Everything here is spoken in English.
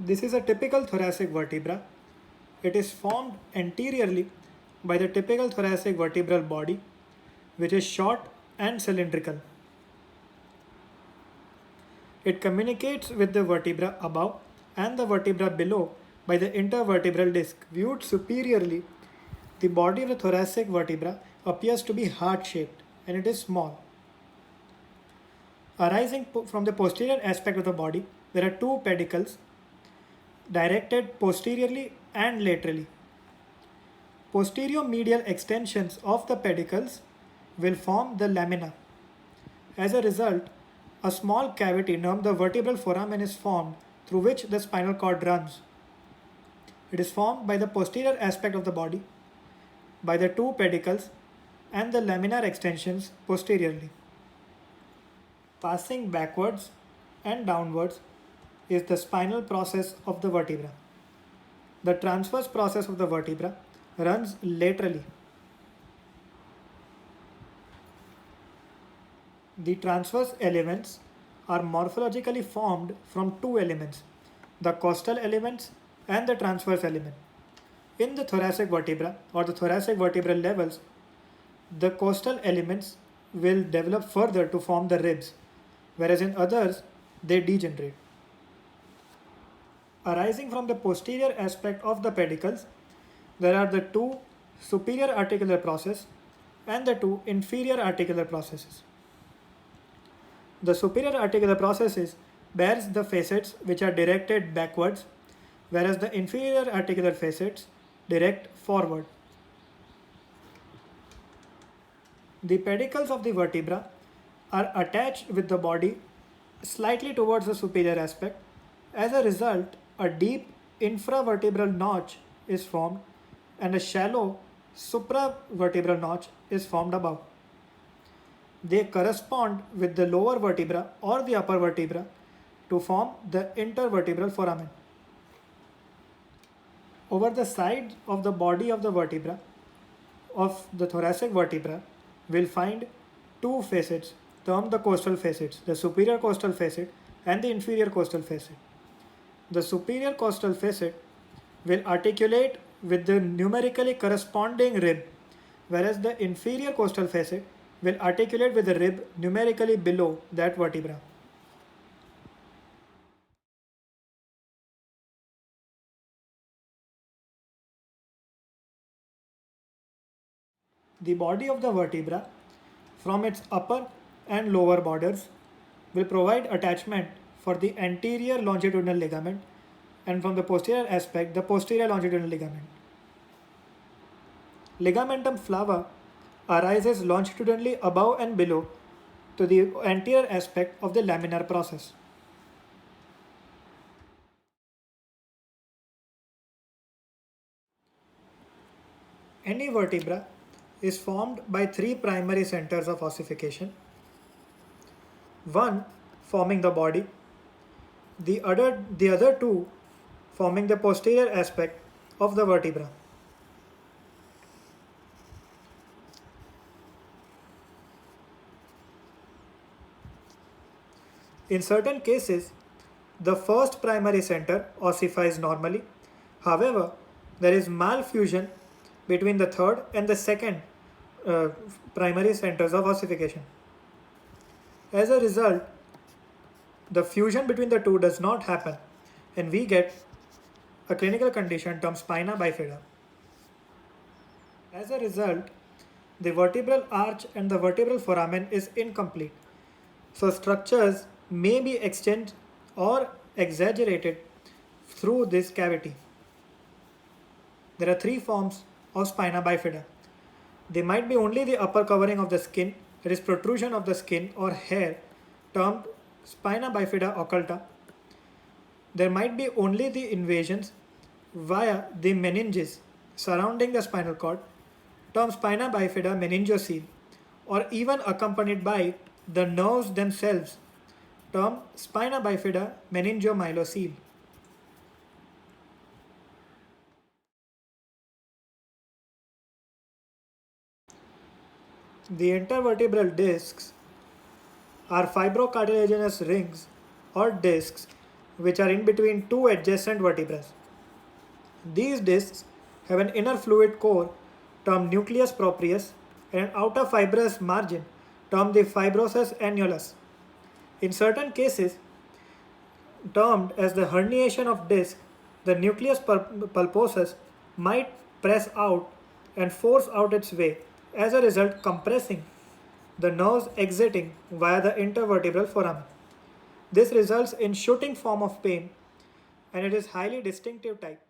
This is a typical thoracic vertebra. It is formed anteriorly by the typical thoracic vertebral body, which is short and cylindrical. It communicates with the vertebra above and the vertebra below by the intervertebral disc. Viewed superiorly, the body of the thoracic vertebra appears to be heart-shaped and it is small. Arising from the posterior aspect of the body, there are two pedicles directed posteriorly and laterally. Posterior medial extensions of the pedicles will form the lamina. As a result, a small cavity termed the vertebral foramen is formed through which the spinal cord runs. It is formed by the posterior aspect of the body, by the two pedicles and the laminar extensions posteriorly. Passing backwards and downwards is the spinal process of the vertebra. The transverse process of the vertebra runs laterally. The transverse elements are morphologically formed from two elements, the costal elements and the transverse element. In the thoracic vertebra or the thoracic vertebral levels, the costal elements will develop further to form the ribs, whereas in others, they degenerate. Arising from the posterior aspect of the pedicles, there are the two superior articular processes and the two inferior articular processes. The superior articular processes bears the facets which are directed backwards, whereas the inferior articular facets direct forward. The pedicles of the vertebra are attached with the body slightly towards the superior aspect. As a result, a deep infravertebral notch is formed and a shallow supravertebral notch is formed above. They correspond with the lower vertebra or the upper vertebra to form the intervertebral foramen. Over the sides of the body of the vertebra of the thoracic vertebra, we'll find two facets termed the costal facets, the superior costal facet and the inferior costal facet. The superior costal facet will articulate with the numerically corresponding rib, whereas the inferior costal facet will articulate with the rib numerically below that vertebra. The body of the vertebra, from its upper and lower borders, will provide attachment for the anterior longitudinal ligament and from the posterior aspect, the posterior longitudinal ligament. Ligamentum flava arises longitudinally above and below to the anterior aspect of the laminar process. Any vertebra is formed by three primary centers of ossification. One forming the body, the other two forming the posterior aspect of the vertebra. In certain cases, the first primary center ossifies normally. However, there is malfusion between the third and the second primary centers of ossification. As a result, the fusion between the two does not happen and we get a clinical condition termed spina bifida. As a result, the vertebral arch and the vertebral foramen is incomplete. So structures may be extended or exaggerated through this cavity. There are three forms of spina bifida. They might be only the upper covering of the skin, that is protrusion of the skin or hair, termed spina bifida occulta. There might be only the invasions via the meninges surrounding the spinal cord, termed spina bifida meningocele, or even accompanied by the nerves themselves, termed spina bifida meningomyelocele. The intervertebral discs are fibrocartilaginous rings or discs which are in between two adjacent vertebrae. These discs have an inner fluid core termed nucleus proprius and an outer fibrous margin termed the fibrosus annulus. In certain cases, termed as the herniation of disc, the nucleus pulposus might press out and force out its way, as a result compressing the nerves exiting via the intervertebral foramen. This results in shooting form of pain and it is highly distinctive type.